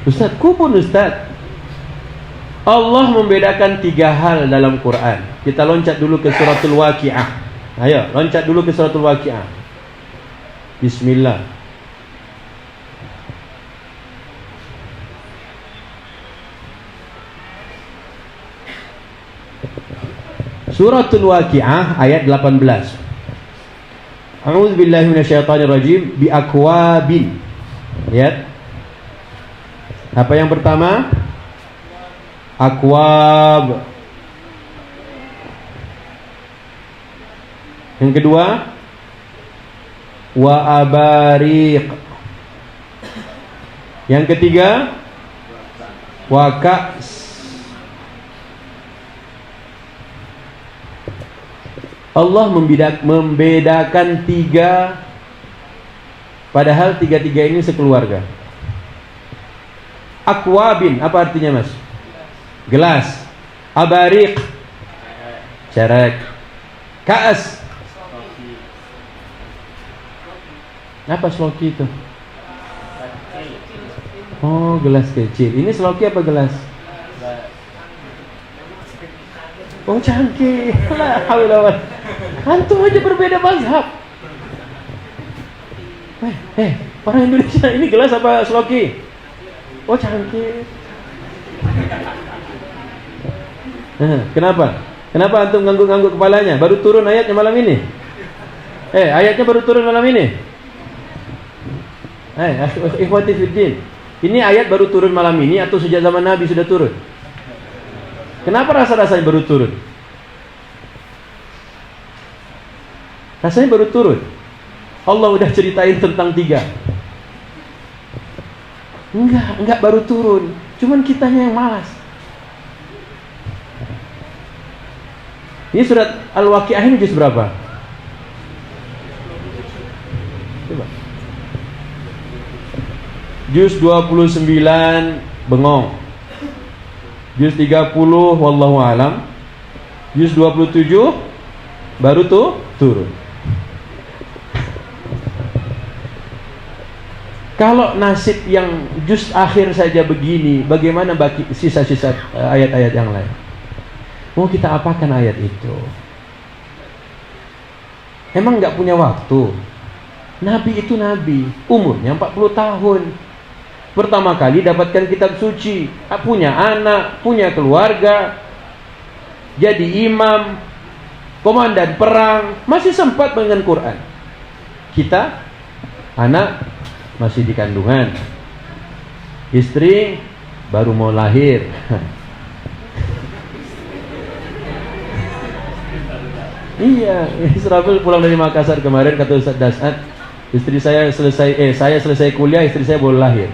Ustaz, kubun Ustaz. Allah membedakan 3 hal dalam Quran. Kita loncat dulu ke suratul Waqiah. Ayo, loncat dulu ke suratul Waqiah. Bismillah. Suratul Waqiah ayat 18. A'udzu billahi minasyaitonir rajim bi akwabin. Lihat. Apa yang pertama? Akwab. Yang kedua, wa abariq. Yang ketiga, wa ka's. Allah membedakan 3, padahal 3-3 ini sekeluarga. Akwabin, apa artinya Mas? Gelas. Abariq, cerek. Kaas. Apa sloki itu? Oh, gelas kecil. Ini sloki apa gelas? Oh, cangkih. La haula wala. Antum aja berbeda mazhab. Orang Indonesia ini gelas apa sloki? Oh, cangkih. Kenapa? Kenapa antum ngangguk-ngangguk kepalanya? Baru turun ayatnya malam ini? Ayatnya baru turun malam ini? Ikhwati fiddin, ini ayat baru turun malam ini atau sejak zaman Nabi sudah turun? Kenapa rasa-rasanya baru turun? Rasanya baru turun. Allah udah ceritain tentang 3. Enggak baru turun. Cuman kitanya yang malas. Ini surat Al-Waqiah ini juz berapa? Coba. Juz 29 bengong. Juz 30 wallahu alam. Juz 27 baru turun. Kalau nasib yang juz akhir saja begini, bagaimana bagi sisa-sisa ayat-ayat yang lain? Mau kita apakan ayat itu? Emang nggak punya waktu? Nabi itu nabi, umurnya 40 tahun. Pertama kali dapatkan kitab suci, punya anak, punya keluarga, jadi imam, komandan perang, masih sempat dengan Quran. Kita, anak masih di kandungan, istri baru mau lahir. Iya, Israfil pulang dari Makassar kemarin, kata Ustaz Dasat, saya selesai kuliah, istri saya baru lahir.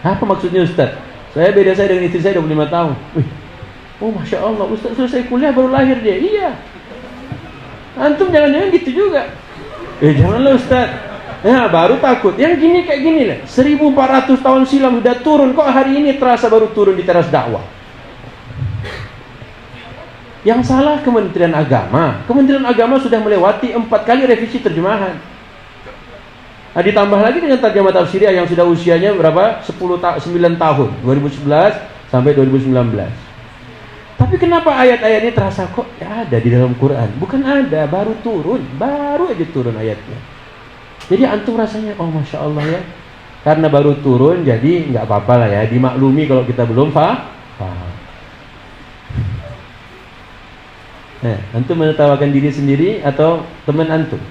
Apa maksudnya Ustaz? Saya dengan istri saya 25 tahun. Oh Masya Allah, Ustaz selesai kuliah baru lahir dia. Iya. Antum jangan-jangan gitu juga. Janganlah Ustaz. Baru takut. Yang gini kayak gini lah. 1400 tahun silam sudah turun, kok hari ini terasa baru turun di teras dakwah. Yang salah Kementerian Agama. Kementerian Agama sudah melewati 4 kali revisi terjemahan. Ditambah lagi dengan terjemah tafsiriyah yang sudah usianya berapa? 9 tahun, 2011 sampai 2019. Tapi kenapa ayat-ayat ini terasa kok ada di dalam Quran? Bukan ada, baru turun, baru aja turun ayatnya. Jadi antum rasanya, oh Masya Allah ya, karena baru turun jadi nggak apa-apa lah ya, dimaklumi kalau kita belum paham. Antum menertawakan diri sendiri atau teman antum?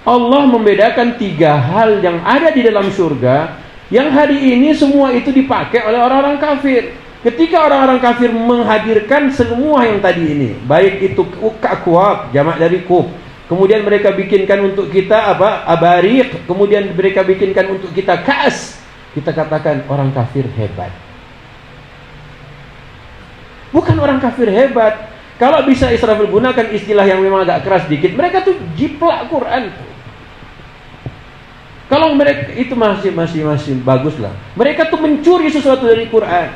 Allah membedakan 3 hal yang ada di dalam surga, yang hari ini semua itu dipakai oleh orang-orang kafir. Ketika orang-orang kafir menghadirkan semua yang tadi ini, baik itu akwab, jamak dari kub, kemudian mereka bikinkan untuk kita abariq, kemudian mereka bikinkan untuk kita kaas, kita katakan orang kafir hebat. Bukan orang kafir hebat. Kalau bisa Israfil gunakan istilah yang memang agak keras dikit, mereka tuh jiplak Quran. Kalau mereka itu masih bagus lah. Mereka tuh mencuri sesuatu dari Quran.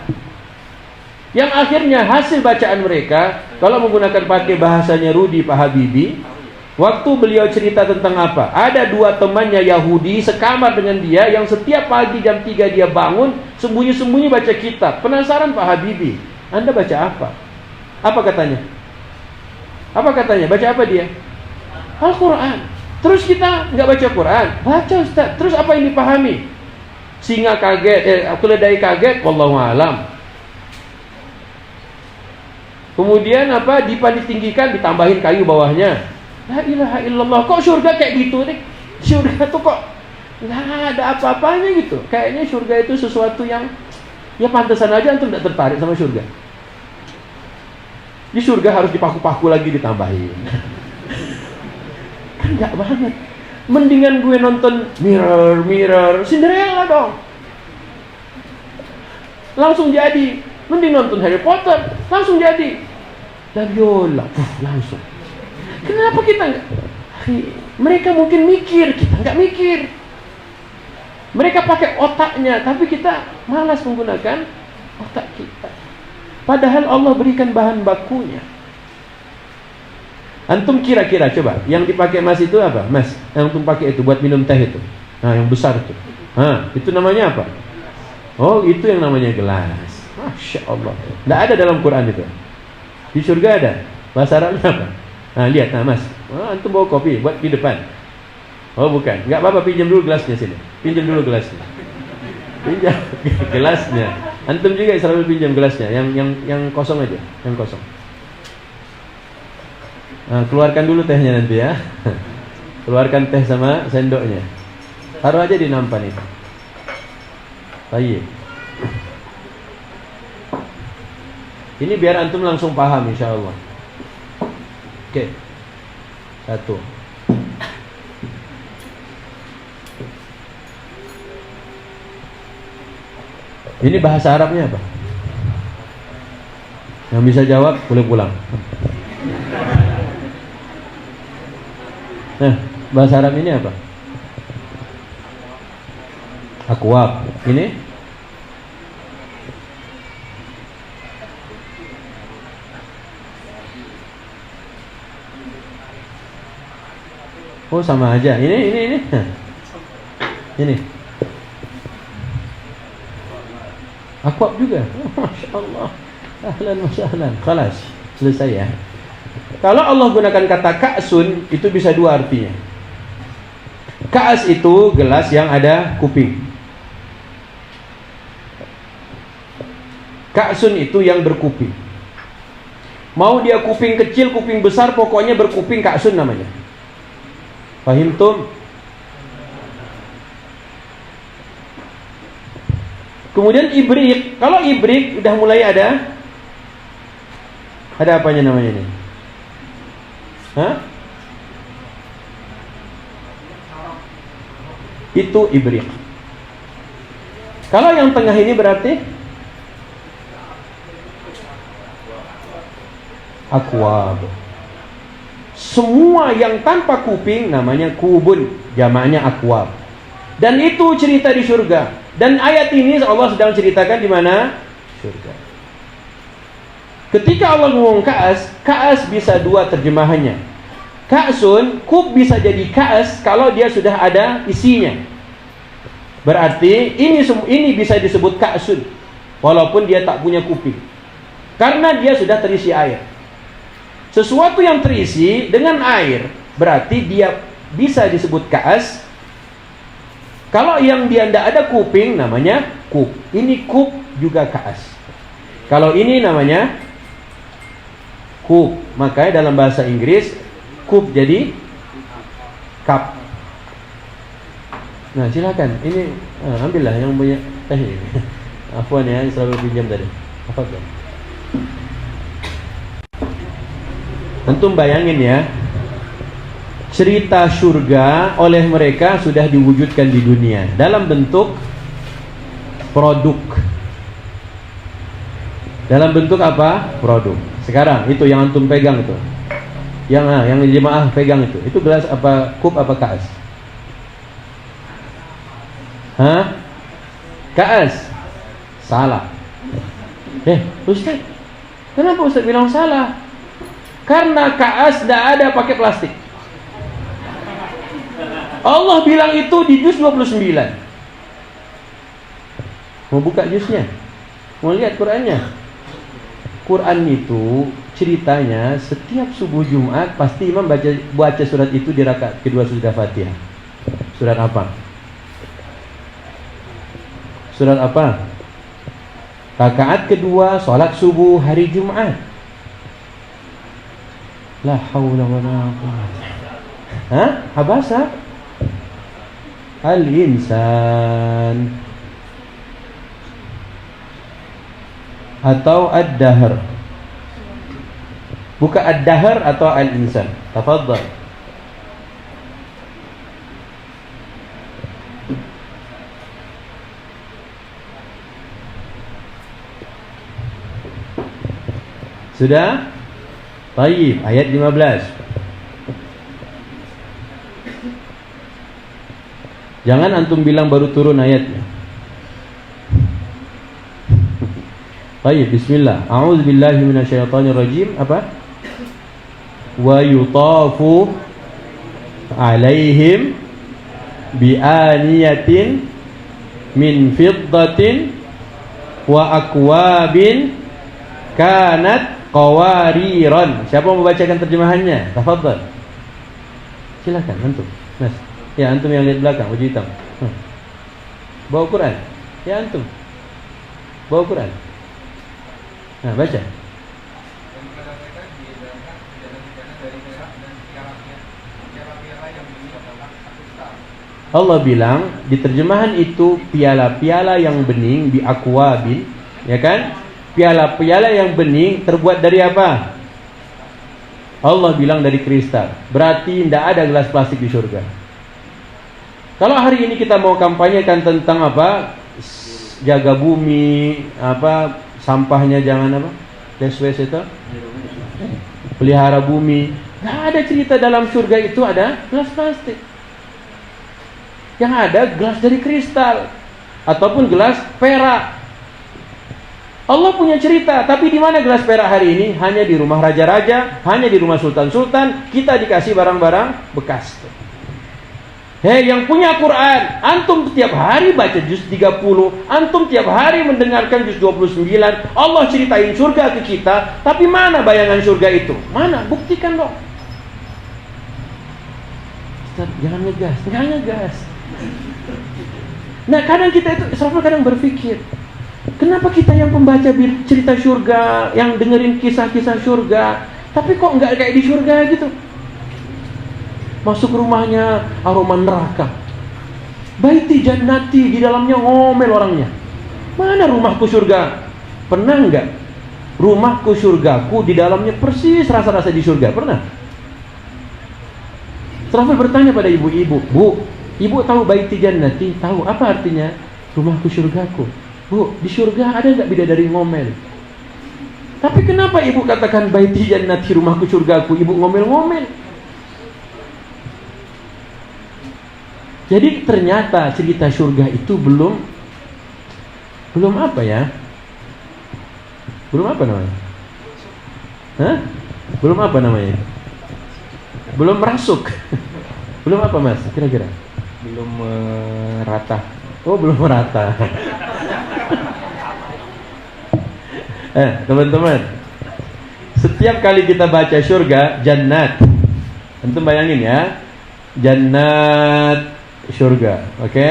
Yang akhirnya hasil bacaan mereka, kalau menggunakan pakai bahasanya Rudi Pak Habibie, Waktu beliau cerita tentang apa? Ada dua temannya Yahudi sekamar dengan dia, yang setiap pagi jam 3 dia bangun, sembunyi-sembunyi baca kitab. Penasaran Pak Habibie, Anda baca apa? Apa katanya? Apa katanya? Baca apa dia? Al-Quran. Terus kita nggak baca Quran? Baca Ustaz. Terus apa yang dipahami? Singa kaget, keledai kaget, wallahu alam. Kemudian apa? Ditinggikan, ditambahin kayu bawahnya. La ilaha illallah. Kok surga kayak gitu nih? Surga tuh kok nggak ada apa-apanya gitu. Kayaknya surga itu sesuatu yang ya pantesan aja antum tidak tertarik sama surga. Di surga harus dipaku-paku lagi ditambahin. Kan nggak banget. Mendingan gue nonton Mirror Cinderella dong. Langsung jadi. Mending nonton Harry Potter, langsung jadi. Labiola, langsung. Kenapa kita nggak? Mereka mungkin mikir, kita nggak mikir. Mereka pakai otaknya, tapi kita malas menggunakan otak kita. Padahal Allah berikan bahan bakunya. Antum kira-kira coba, yang dipakai Mas itu apa? Mas, yang antum pakai itu buat minum teh itu. Nah, yang besar itu. Nah, itu namanya apa? Oh, itu yang namanya gelas. Masya Allah. Tidak ada dalam Quran itu. Di surga ada. Bahasa Arabnya apa? Nah, lihat, nah Mas, antum bawa kopi buat di depan. Oh bukan, nggak apa-apa, pinjam dulu gelasnya sini. Pinjam dulu gelasnya. Pinjam gelasnya. Antum juga selalu pinjam gelasnya, yang kosong aja, yang kosong. Nah, keluarkan dulu tehnya nanti ya. Keluarkan teh sama sendoknya. Taruh aja di nampan itu. Baik. Ini biar antum langsung paham insyaallah. Oke. Satu. Ini bahasa Arabnya apa? Yang bisa jawab boleh pulang. Nah, bahasa Arab ini apa? Akwab. Ini oh sama aja. Ini. Ini. Akwab juga. Oh, Masya Allah. Ahlan wa sahlan. Khalas. Selesai ya. Kalau Allah gunakan kata ka'sun, itu bisa dua artinya. Ka'as itu gelas yang ada kuping. Ka'sun itu yang berkuping. Mau dia kuping kecil, kuping besar, pokoknya berkuping, ka'sun namanya. Fahim tum? Kemudian ibrik. Kalau ibrik udah mulai ada apanya namanya nih? Hah? Itu ibrik. Kalau yang tengah ini berarti akwab. Semua yang tanpa kuping namanya kubun, jamaknya akwab. Dan itu cerita di surga. Dan ayat ini Allah sedang ceritakan di mana? Surga. Ketika Allah ngomong ka'as bisa dua terjemahannya. Ka'sun, kub bisa jadi ka'as kalau dia sudah ada isinya. Berarti ini bisa disebut ka'sun walaupun dia tak punya kuping. Karena dia sudah terisi air. Sesuatu yang terisi dengan air berarti dia bisa disebut ka'as. Kalau yang dia tidak ada kuping namanya kub. Ini kub juga ka'as. Kalau ini namanya kub. Makanya dalam bahasa Inggris kub jadi cup. Nah silakan. Ini ambillah yang punya teh ini. Afwan ya, selalu pinjam tadi. Apa kan? Antum bayangin ya, cerita surga oleh mereka sudah diwujudkan di dunia dalam bentuk produk. Dalam bentuk apa? Produk. Sekarang itu yang antum pegang itu, yang jemaah pegang itu gelas apa, kup apa kaas? Hah? Kaas? Salah. Ustaz, kenapa Ustaz bilang salah? Karena kaas tidak ada pakai plastik. Allah bilang itu di juz 29. Mau buka juznya? Mau lihat Qurannya? Quran itu ceritanya setiap subuh Jumat pasti imam baca surat itu di rakaat kedua sudah Fatihah. Surat apa? Surat apa? Rakaat kedua salat subuh hari Jumat. La haula wala quwwata. Hah? Habasa? Al-insan atau ad-dahr. Buka ad-dahr atau al-insan. Tafadhal. Sudah? Baik, ayat 15. Jangan antum bilang baru turun ayatnya. Baik, bismillah. A'udzubillahi minasyaitonirrajim. Apa? Wa yutafu alaihim bi'aniyatin min fiddatin wa akwabin kanat qawariran. Siapa mau membacakan terjemahannya? Tafadhal. Silakan antum. Mas. Ya antum yang lihat belakang baju hitam. Bawa Quran. Ya antum. Bawa Quran. Nah, baca. Allah bilang di terjemahan itu piala-piala yang bening bi akwabin, ya kan? Piala-piala yang bening terbuat dari apa? Allah bilang dari kristal. Berarti tidak ada gelas plastik di surga. Kalau hari ini kita mau kampanyekan tentang apa? Jaga bumi, apa? Sampahnya jangan apa? Less waste itu. Pelihara bumi. Tidak ada cerita dalam surga itu ada gelas plastik. Yang ada gelas dari kristal ataupun gelas perak. Allah punya cerita, tapi di mana gelas perak hari ini? Hanya di rumah raja-raja, hanya di rumah sultan-sultan. Kita dikasih barang-barang bekas. Hei, yang punya Quran, antum tiap hari baca juz 30, antum tiap hari mendengarkan juz 29. Allah ceritain surga ke kita, tapi mana bayangan surga itu? Mana? Buktikan dong. Ustaz, jangan ngegas. Nah, kadang kita itu, Israfil kadang berpikir, kenapa kita yang pembaca cerita surga, yang dengerin kisah-kisah surga, tapi kok nggak kayak di surga gitu? Masuk rumahnya aroma neraka. Baiti jannati, di dalamnya ngomel orangnya. Mana rumahku surga? Pernah nggak? Rumahku surgaku, di dalamnya persis rasa-rasa di surga. Pernah? Israfil bertanya pada ibu-ibu, Bu, ibu tahu baiti jannati? Tahu apa artinya? Rumahku surgaku. Bu, di surga ada nggak bidadari ngomel? Tapi kenapa ibu katakan baiti jannati, rumahku surgaku? Ibu ngomel-ngomel. Jadi ternyata cerita surga itu belum apa ya? Belum apa namanya? Hah? Belum apa namanya? Belum merasuk. Belum apa Mas? Kira-kira? Belum merata. Oh, belum merata. Teman-teman, setiap kali kita baca surga, jannat, antum bayangin ya, jannat, surga, oke?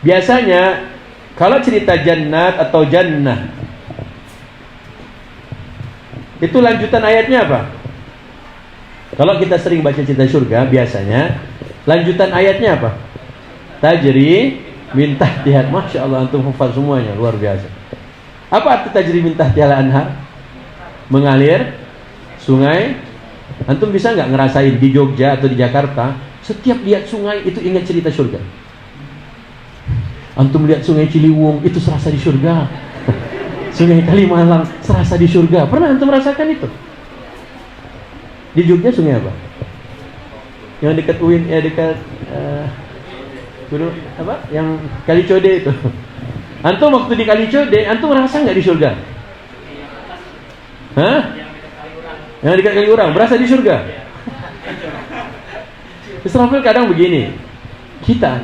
Biasanya kalau cerita jannat atau jannah, itu lanjutan ayatnya apa? Kalau kita sering baca cerita surga, biasanya lanjutan ayatnya apa? Tajri min tahtiha. Masya Allah, antum hafal semuanya, luar biasa. Apa arti tajri min tahtiha anhar? Mengalir sungai. Antum bisa nggak ngerasain di Jogja atau di Jakarta, setiap lihat sungai itu ingat cerita surga? Antum lihat sungai Ciliwung, itu serasa di surga. Sungai Kalimalang serasa di surga. Pernah antum merasakan itu? Di Jogja sungai apa? Yang dekat UIN, dekat dulu apa? Yang Kalicode itu. Antum waktu di Kalicode, antum merasa nggak di surga? Hah? Yang dekat Kaliurang, berasa di surga? Israfil kadang begini, kita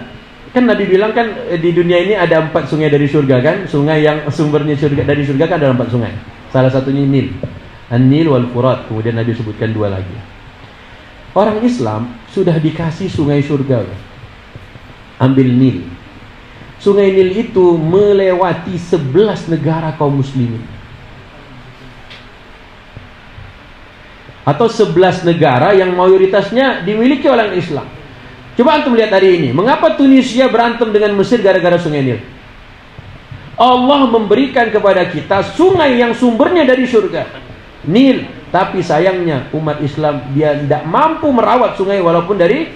kan Nabi bilang kan di dunia ini ada 4 sungai dari surga kan, sungai yang sumbernya surga dari surga kan ada 4 sungai. Salah satunya Nil, An-Nil wal Furat. Kemudian Nabi sebutkan 2 lagi. Orang Islam sudah dikasih sungai surga. Ambil Nil. Sungai Nil itu melewati 11 negara kaum muslimin. Atau 11 negara yang mayoritasnya dimiliki oleh Islam. Coba antum lihat hari ini, mengapa Tunisia berantem dengan Mesir gara-gara sungai Nil? Allah memberikan kepada kita sungai yang sumbernya dari surga, Nil. Tapi sayangnya umat Islam dia tidak mampu merawat sungai walaupun dari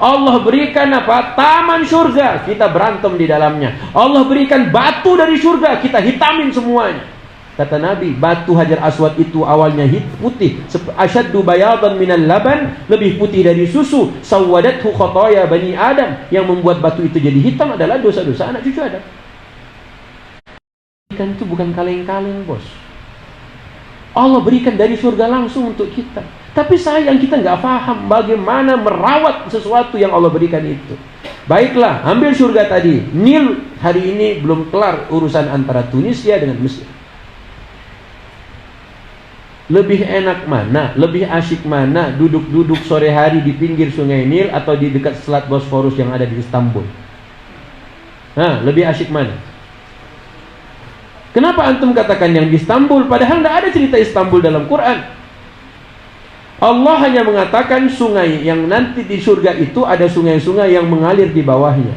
Allah berikan apa? Taman surga, kita berantem di dalamnya. Allah berikan batu dari surga, kita hitamin semuanya. Kata Nabi, batu Hajar Aswad itu awalnya putih, asyaddu bayadan minal laban, lebih putih dari susu. Sawadathu khataya bani Adam, yang membuat batu itu jadi hitam adalah dosa-dosa anak cucu Adam. Kan itu bukan kaleng-kaleng, bos. Allah berikan dari surga langsung untuk kita. Tapi sayang kita nggak paham bagaimana merawat sesuatu yang Allah berikan itu. Baiklah, ambil surga tadi. Nil hari ini belum kelar urusan antara Tunisia dengan Mesir. Lebih enak mana, lebih asyik mana duduk-duduk sore hari di pinggir sungai Nil atau di dekat Selat Bosforus yang ada di Istanbul? Nah, lebih asyik mana? Kenapa antum katakan yang di Istanbul padahal tidak ada cerita Istanbul dalam Quran? Allah hanya mengatakan sungai yang nanti di surga itu ada sungai-sungai yang mengalir di bawahnya.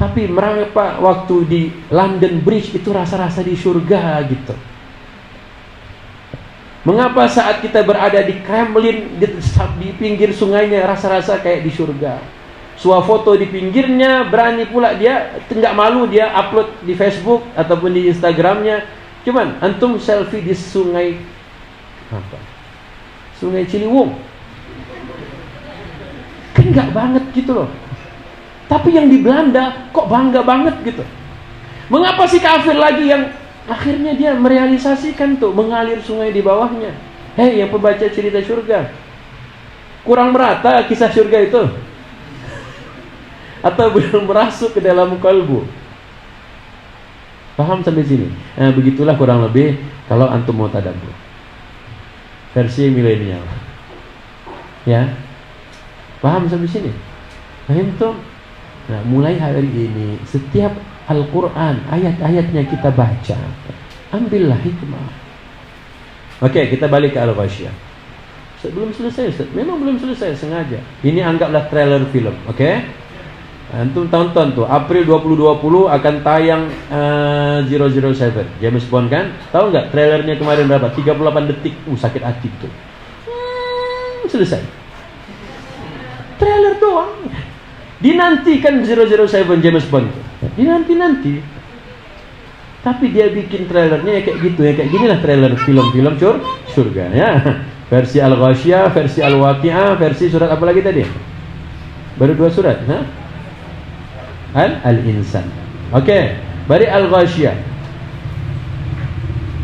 Tapi mengapa waktu di London Bridge itu rasa-rasa di surga gitu? Mengapa saat kita berada di Kremlin di pinggir sungainya rasa-rasa kayak di surga? Swafoto di pinggirnya, berani pula dia, enggak malu dia upload di Facebook ataupun di Instagramnya. Cuman antum selfie di sungai apa? Sungai Ciliwung. Kan enggak banget gitu loh. Tapi yang di Belanda kok bangga banget gitu. Mengapa si kafir lagi yang akhirnya dia merealisasikan tuh mengalir sungai di bawahnya? Hei yang pembaca cerita surga, kurang merata kisah surga itu? Atau belum merasuk ke dalam kalbu? Paham sampai sini? Nah, begitulah kurang lebih kalau antum mau tadabbur. Versi milenial. Ya. Paham sampai sini? Paham tuh? Nah, mulai hari ini setiap Al-Quran, ayat-ayatnya kita baca, ambillah hikmah. Oke, kita balik ke Al-Ghasyiyah. Belum selesai, Ustaz. Memang belum selesai, sengaja. Ini anggaplah trailer film, oke? Antum tonton tuh, April 2020 akan tayang 007, James Bond kan? Tahu nggak trailernya kemarin berapa? 38 detik. Sakit hati tuh. Selesai. Trailer doang. Dinantikan 007 James Bond. Dinanti. Tapi dia bikin trailernya ya kayak gitu ya, kayak ginilah trailer film-film surga ya. Versi Al-Ghasyiyah, versi Al-Waqi'ah, versi surat apa lagi tadi? Baru 2 surat, ha? Al-Insan. Oke, bari Al-Ghasyiyah.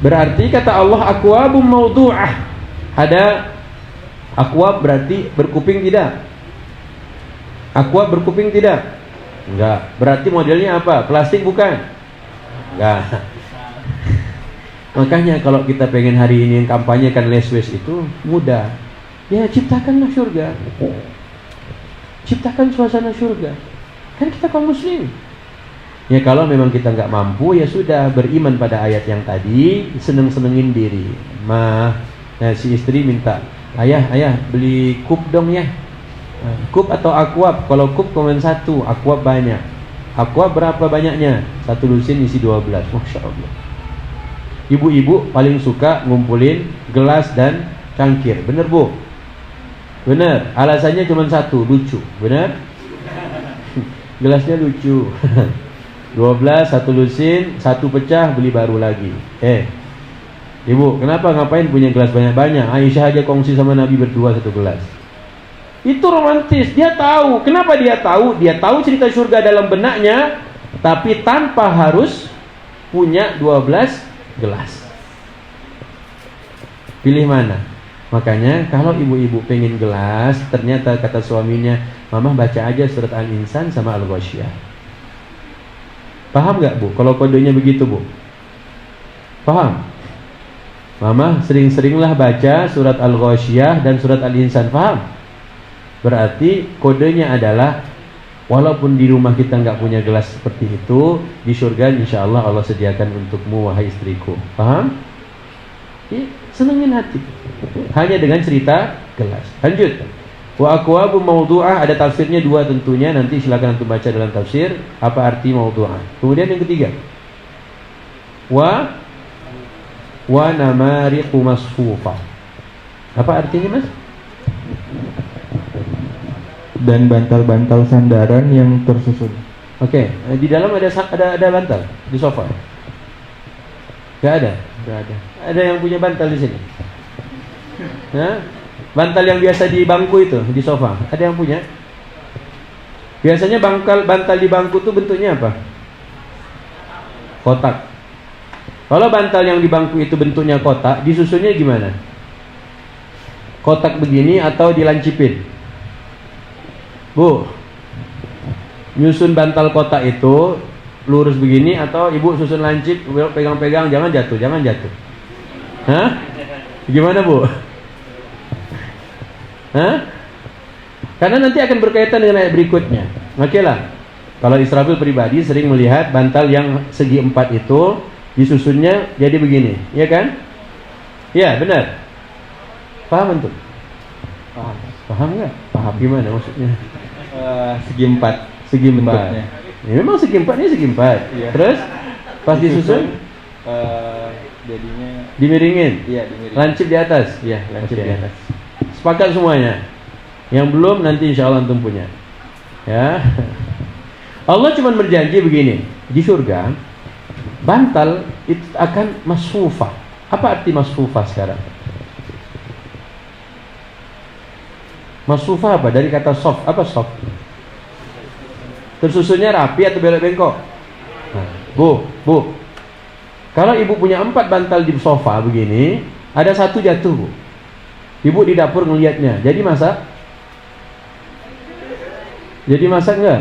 Berarti kata Allah aqwabum mawdu'ah. Ada aqwab berarti berkuping tidak? Aqwab berkuping tidak? Enggak. Berarti modelnya apa? Plastik bukan? Enggak. Makanya kalau kita pengen hari ini yang kampanyekan less waste itu mudah. Ya ciptakanlah surga. Ciptakan suasana surga. Kan kita kaum muslim. Ya kalau memang kita nggak mampu ya sudah, beriman pada ayat yang tadi, seneng-senengin diri. Si istri minta, ayah beli kup dong ya. Kup atau aquab? Kalau kup cuma 1, aquab banyak. Aquab berapa banyaknya? 1 lusin isi 12. Masya Allah. Ibu-ibu paling suka ngumpulin gelas dan cangkir. Bener bu? Bener. Alasannya cuma 1, lucu. Bener? Gelasnya lucu. 12, 1 lusin, 1 pecah, beli baru lagi. Ibu, kenapa ngapain punya gelas banyak-banyak? Aisyah aja kongsi sama Nabi berdua 1 gelas. Itu romantis. Dia tahu. Kenapa dia tahu? Dia tahu cerita surga dalam benaknya, tapi tanpa harus punya 12 gelas. Pilih mana? Makanya kalau ibu-ibu pengen gelas, ternyata kata suaminya, Mama baca aja surat Al-Insan sama Al-Ghasyiyah. Paham nggak Bu? Kalau kodenya begitu Bu? Paham? Mama sering-seringlah baca surat Al-Ghasyiyah dan surat Al-Insan. Paham? Berarti kodenya adalah walaupun di rumah kita nggak punya gelas seperti itu, di surga insya Allah Allah sediakan untukmu wahai istriku. Paham? Senengin hati. Hanya dengan cerita gelas. Lanjut. Wa aqwabu mawdu'ah, ada tafsirnya dua tentunya, nanti silakan antum baca dalam tafsir apa arti mawdu'ah. Kemudian yang ketiga, wa namariqu masfufa. Apa artinya Mas? Dan bantal-bantal sandaran yang tersusun. Oke, di dalam ada bantal di sofa? Gak ada. Ada yang punya bantal di sini? Hah? Bantal yang biasa di bangku itu, di sofa. Ada yang punya? Biasanya bantal di bangku itu bentuknya apa? Kotak. Kalau bantal yang di bangku itu bentuknya kotak, disusunnya gimana? Kotak begini atau dilancipin? Bu, nyusun bantal kotak itu lurus begini atau ibu susun lancip, pegang-pegang, jangan jatuh. Hah? Gimana Bu? Hah? Karena nanti akan berkaitan dengan ayat berikutnya. Oke lah. Kalau Israfil pribadi sering melihat bantal yang segi 4 itu disusunnya jadi begini, ya kan? Ya, benar. Paham antum? Paham nggak? Paham gimana maksudnya? Segi 4. Segi 4. Ya, memang segi 4 ini segi 4. Iya. Terus pas disusun jadinya dimiringin. Iya, dimiringin. Lancip di atas. Iya, lancip di atas. Sepakat semuanya. Yang belum nanti insya Allah antum punya. Ya. Allah cuma berjanji begini, di surga bantal itu akan masfufah. Apa arti masfufah sekarang? Masfufah apa? Dari kata soft. Apa soft? Tersusunnya rapi atau belok-bengkok? Nah, Bu. Kalau ibu punya 4 bantal di sofa begini, ada satu jatuh, Bu. Ibu di dapur ngelihatnya. Jadi masak? Enggak?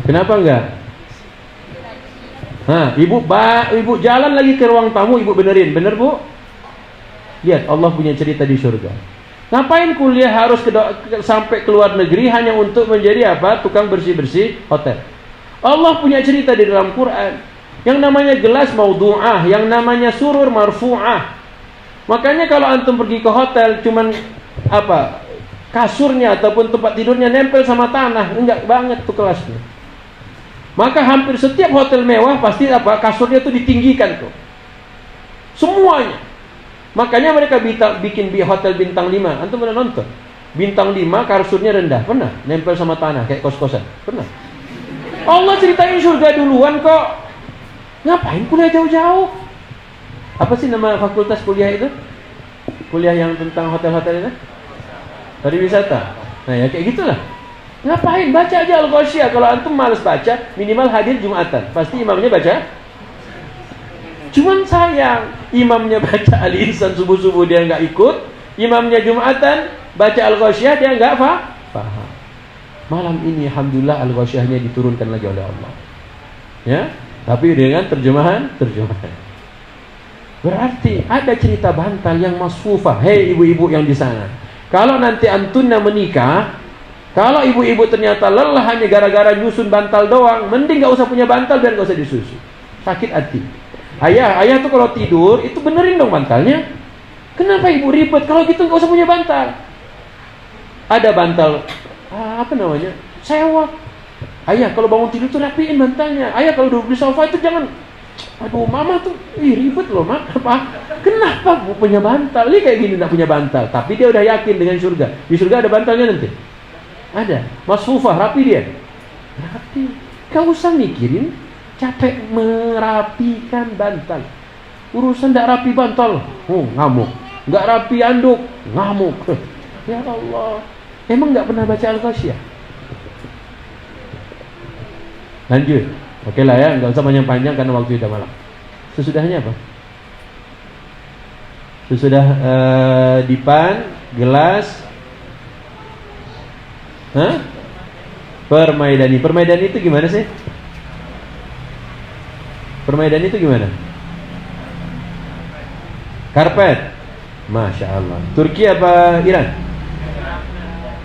Kenapa enggak? Nah, ibu jalan lagi ke ruang tamu, ibu benerin. Bener, Bu? Lihat, Allah punya cerita di surga. Ngapain kuliah harus sampai ke luar negeri hanya untuk menjadi apa? Tukang bersih-bersih hotel. Allah punya cerita di dalam Quran. Yang namanya gelas maudhu'ah, yang namanya surur marfu'ah. Makanya kalau antum pergi ke hotel cuman apa? Kasurnya ataupun tempat tidurnya nempel sama tanah, enggak banget tuh kelasnya. Maka hampir setiap hotel mewah pasti apa? Kasurnya tuh ditinggikan tuh. Semuanya. Makanya mereka bikin hotel bintang 5. Antum pernah nonton? Bintang 5 kasurnya rendah. Pernah? Nempel sama tanah kayak kos-kosan. Pernah? Allah ceritain surga duluan kok. Ngapain kuliah jauh-jauh? Apa sih nama fakultas kuliah itu? Kuliah yang tentang hotel-hotel itu? Pariwisata. Nah ya kayak gitulah. Ngapain? Baca aja Al-Ghasyiyah. Kalau antum malas baca, minimal hadir Jumatan. Pasti imamnya baca. Cuman sayang, imamnya baca Al-Insan subuh-subuh dia nggak ikut, imamnya Jumatan baca Al-Ghasyiyah dia nggak paham. Malam ini alhamdulillah Al-Ghasyiyahnya diturunkan lagi oleh Allah. Ya, tapi dengan terjemahan. Berarti ada cerita bantal yang masfufah. Hei ibu-ibu yang di sana, kalau nanti antunna menikah, kalau ibu-ibu ternyata lelah hanya gara-gara nyusun bantal doang, mending gak usah punya bantal biar gak usah disusun. Sakit hati. Ayah tuh kalau tidur itu benerin dong bantalnya. Kenapa ibu ribet? Kalau gitu gak usah punya bantal. Ada bantal apa namanya? Sewa. Ayah kalau bangun tidur tuh rapiin bantalnya. Ayah kalau duduk di sofa itu jangan. Aduh, mama tuh ribet loh, mak. Apa? Kenapa bu punya bantal? Ini kayak gini gak punya bantal. Tapi dia udah yakin dengan surga. Di surga ada bantalnya nanti. Ada. Masfufah, rapi dia. Rapi. Gak usah mikirin capek merapikan bantal. Urusan gak rapi bantal, ngamuk. Gak rapi anduk, ngamuk. Ya Allah. Emang gak pernah baca Al-Ghasyiyah? Lanjut. Oke lah ya, nggak usah panjang-panjang karena waktu sudah malam. Sesudahnya apa? Sesudah dipan, gelas, permaidani. Permaidani itu gimana sih? Permaidani itu gimana? Karpet. Masya Allah. Turki apa Iran?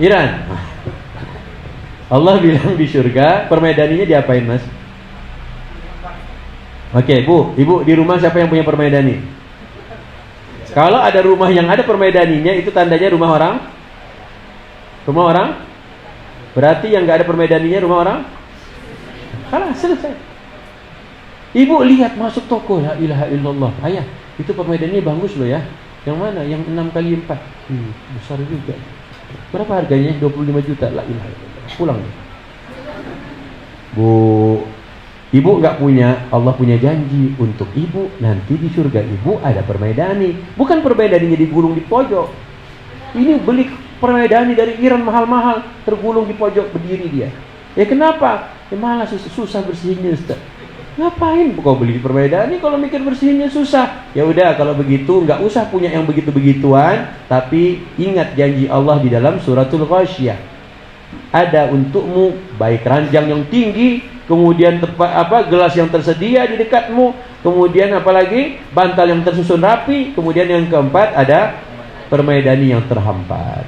Iran. Allah bilang di surga, permaidaninya diapain, Mas? Oke, Bu, Ibu di rumah siapa yang punya permaidani? Kalau ada rumah yang ada permaidaninya, itu tandanya rumah orang? Rumah orang? Berarti yang nggak ada permaidaninya rumah orang? Kalah, selesai. Ibu lihat masuk toko, la ilaha illallah. Ayah, itu permaidaninya bagus loh ya. Yang mana? Yang 6x4. Besar juga. Berapa harganya? 25 juta. La ilaha illallah. Pulang. Bu, ibu nggak punya, Allah punya janji untuk ibu nanti di surga ibu ada permaidani. Bukan permaidaninya digulung di pojok. Ini beli permaidani dari Iran mahal-mahal, tergulung di pojok berdiri dia. Ya kenapa? Ya malas susah bersihinnya, Ustaz. Ngapain kau beli permaidani kalau mikir bersihinnya susah? Ya udah kalau begitu nggak usah punya yang begitu-begituan, tapi ingat janji Allah di dalam suratul Ghasyiyah. Ada untukmu baik ranjang yang tinggi, kemudian gelas yang tersedia di dekatmu, kemudian apalagi bantal yang tersusun rapi, kemudian yang keempat ada permaidani yang terhampat.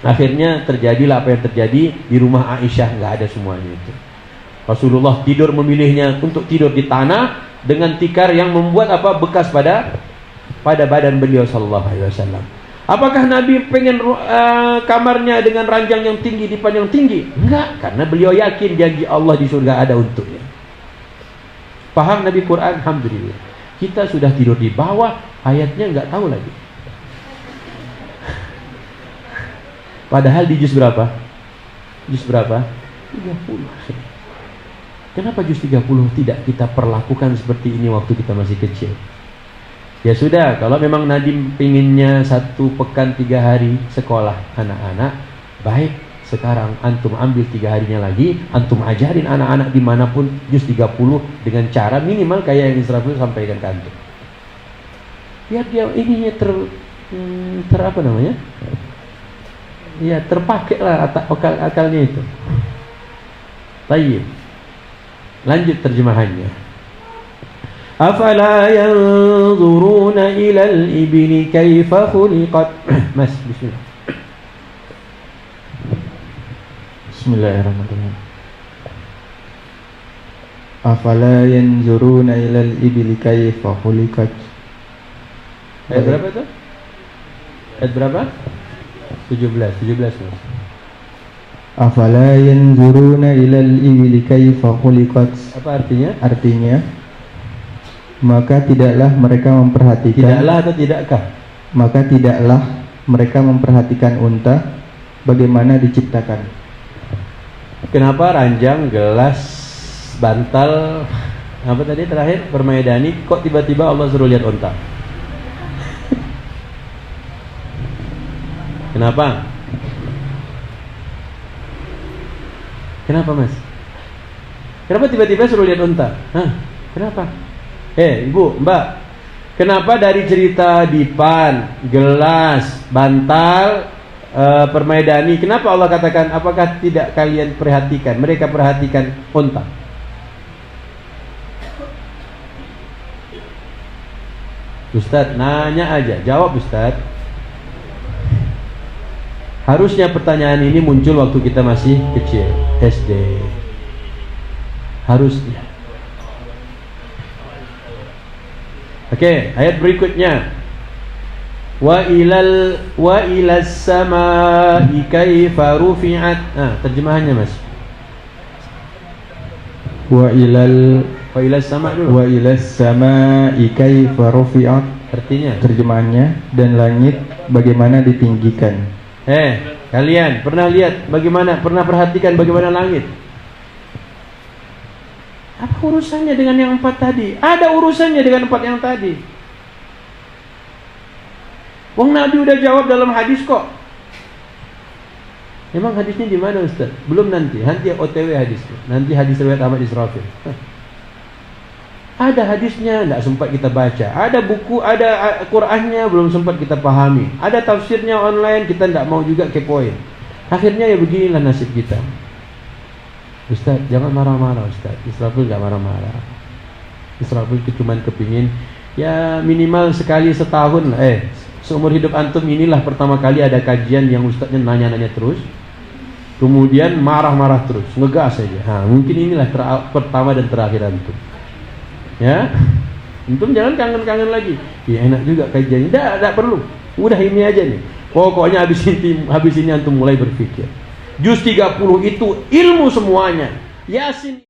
Akhirnya terjadilah apa yang terjadi di rumah Aisyah, nggak ada semuanya itu. Rasulullah tidur memilihnya untuk tidur di tanah dengan tikar yang membuat bekas pada badan beliau sallallahu alaihi wasallam. Apakah Nabi pengen kamarnya dengan ranjang yang tinggi, dipan yang tinggi? Enggak, karena beliau yakin janji Allah di surga ada untuknya. Paham Nabi Quran? Alhamdulillah. Kita sudah tidur di bawah, ayatnya enggak tahu lagi. Padahal di juz berapa? Juz berapa? 30. Kenapa juz 30 tidak kita perlakukan seperti ini waktu kita masih kecil? Ya sudah, kalau memang Nadim pinginnya 1 pekan 3 hari sekolah anak-anak, baik, sekarang antum ambil 3 harinya lagi, antum ajarin anak-anak dimanapun juz 30 dengan cara minimal kayak yang Israfil sampaikan ke antum. Biar dia ininya apa namanya? Ya terpakai lah akalnya itu. Baik. Lanjut terjemahannya. Afala yanzuruna ilal ibni kaifa khuliqat. Mas, bismillah. Bismillahirrahmanirrahim. Afala yanzuruna ilal ibni kaifa khuliqat. Ayat berapa itu? Ayat berapa? 17 Mas. Afala yanzuruna ilal ibli kaifa khuliqat. Apa artinya? Artinya, maka tidaklah mereka memperhatikan. Tidaklah atau tidakkah? Maka tidaklah mereka memperhatikan unta bagaimana diciptakan. Kenapa ranjang, gelas, bantal, apa tadi terakhir, permaidani, kok tiba-tiba Allah suruh lihat unta? Kenapa? Kenapa Mas? Kenapa tiba-tiba suruh lihat unta? Hah? Kenapa? Ibu, Mbak, kenapa dari cerita dipan, gelas, bantal, permaidani, kenapa Allah katakan apakah tidak kalian perhatikan? Mereka perhatikan unta. Ustadz, nanya aja, jawab Ustadz. Harusnya pertanyaan ini muncul waktu kita masih kecil, SD. Harusnya. Oke, ayat berikutnya. Wa ilas samaa'i kaifa rufi'at. Terjemahannya Mas. Wa ilas sama' dulu. Wa ilas samaa'i kaifa rufi'at. Artinya, terjemahannya, dan langit bagaimana ditinggikan. Kalian pernah lihat bagaimana, pernah perhatikan bagaimana langit? Apa urusannya dengan yang 4 tadi? Ada urusannya dengan 4 yang tadi. Wong Nabi udah jawab dalam hadis kok. Emang hadisnya di mana Ustaz? Belum nanti OTW hadisnya. Nanti hadis riwayat Ahmad Israfil. Ada hadisnya, tidak sempat kita baca. Ada buku, ada Qur'annya, belum sempat kita pahami. Ada tafsirnya online, kita tidak mau juga kepoin. Akhirnya ya beginilah nasib kita. Ustaz, jangan marah-marah Ustaz. Israfil nggak marah-marah. Israfil cuma kepingin, ya minimal sekali setahun lah. Seumur hidup antum inilah pertama kali ada kajian yang Ustaznya nanya-nanya terus. Kemudian marah-marah terus, ngegas saja. Mungkin inilah pertama dan terakhir antum. Ya, antum jangan kangen-kangen lagi. Ya enak juga kajiannya. Tidak perlu. Udah ini aja nih. Pokoknya habis ini antum mulai berpikir. Juz 30 itu ilmu semuanya. Yasin